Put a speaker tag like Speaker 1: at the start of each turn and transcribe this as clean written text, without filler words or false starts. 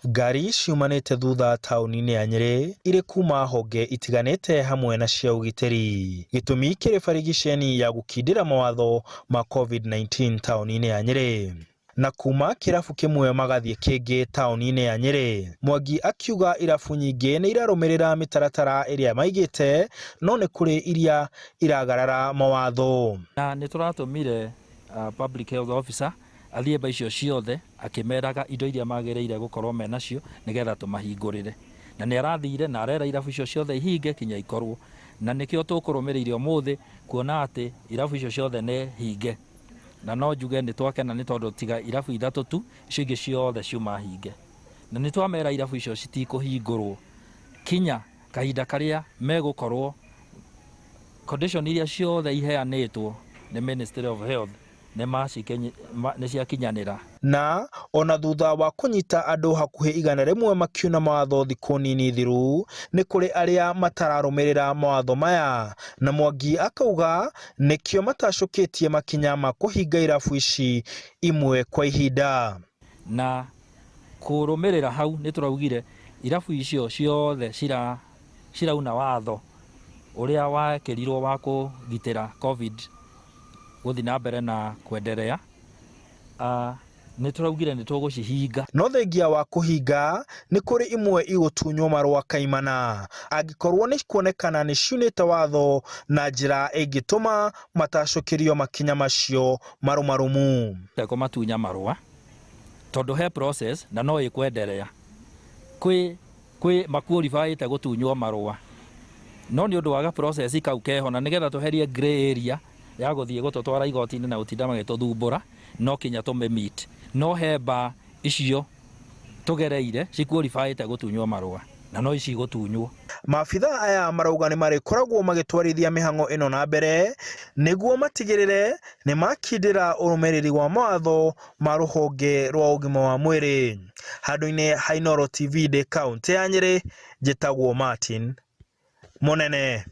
Speaker 1: Ngari ciumanĩte thutha taũni-inĩ ya Nyerĩ irĩ kuma honge itiganĩte hamwe na cia ũgitĩri. Gĩtũmi kĩrĩ barigiceni ya gũkindĩra mawatho ma COVID-19 taũni-inĩ ya Nyerĩ. Na kuma kĩrabu kĩmwe magathiĩ kĩngĩ taũni-inĩ ya Nyerĩ. Mwangi akiuga irabu nyingĩ nĩ irarũmĩrĩra mĩtaratara ĩrĩa maigĩte, no nĩ kũrĩ iria iragarara mawatho.
Speaker 2: Na nĩ tũratũmire public health officer athiĩ mba icio ciothe akĩmeraga indo iria magĩrĩire gũkorwo menacio nĩgetha tũmahingũrĩre. Na nĩ arathire na arera irabu icio ciothe ihinge kinya ikorwo. Na nĩkĩo tũkũrũmĩrĩire ũmũthĩ kuona atĩ irabu icio ciothe nĩ hinge. Na no njuge nĩ twakena nĩ tondũ tiga irabu ithatũ tu, icio ingĩ ciothe ciuma hinge. Na nĩ twamera irabu icio citikũhingũrwo kinya kahinda karĩa megũkorwo condition iria ciothe iheanĩtwo nĩ Ministry of Health nĩ ciakinyanĩra.
Speaker 1: Na ona thutha wa kũnyita andũ hakuhĩ 100 makiuna mawatho thikũ nini thiru, nĩ kũrĩ arĩa matararũmĩrĩra mawatho maya, na Mwangi akauga nĩkĩo matacũkĩtie makinya ma kũhinga irabu ici imwe kwa ihinda.
Speaker 2: Na kũrũmĩrĩra hau nĩ tũraugire irabu icio ciothe cirauna watho ũrĩa wakĩrirwo wa kũgitĩra COVID gũthi na mbere na kwenderea. Nĩ tũraugire nĩ tũgũcihinga.
Speaker 1: No thengia wa kũhinga nĩ kũrĩ imwe igũtunywo marũa kaimana angĩkorwo nĩ kuonekana nĩ ciunĩte watho na njĩra ĩngĩtũma matacũkĩrio makinya macio marũmarũmu.
Speaker 2: Tekũmatunya marũa tondũ he process na no ĩkwenderea. Kwĩ makualifaĩte gũtunywo marũa, no nĩ ũndũ waga process kau keho na nĩgetha tweherie grey area ya gũthiĩ gũtũtwara igoti-inĩ na gũtinda magĩtũthumbũra, no kinya tũmĩmit. No hemba icio tũgereire cikualifaĩte gũtunywo marũa na no ici gũtunywo.
Speaker 1: Maabitha aya marauga nĩ marĩkoragwo magĩtwarithia mĩhang'o ĩno na mbere nĩguo matigĩrĩre nĩ makindĩra ũrũmĩrĩri wa mawatho ma rũhonge rwa ũgima wa mwĩrĩ. Handũ-inĩ ha Inooro TV ndĩ kaũntĩ ya Nyerĩ, njĩtagwo Martin Mũnene.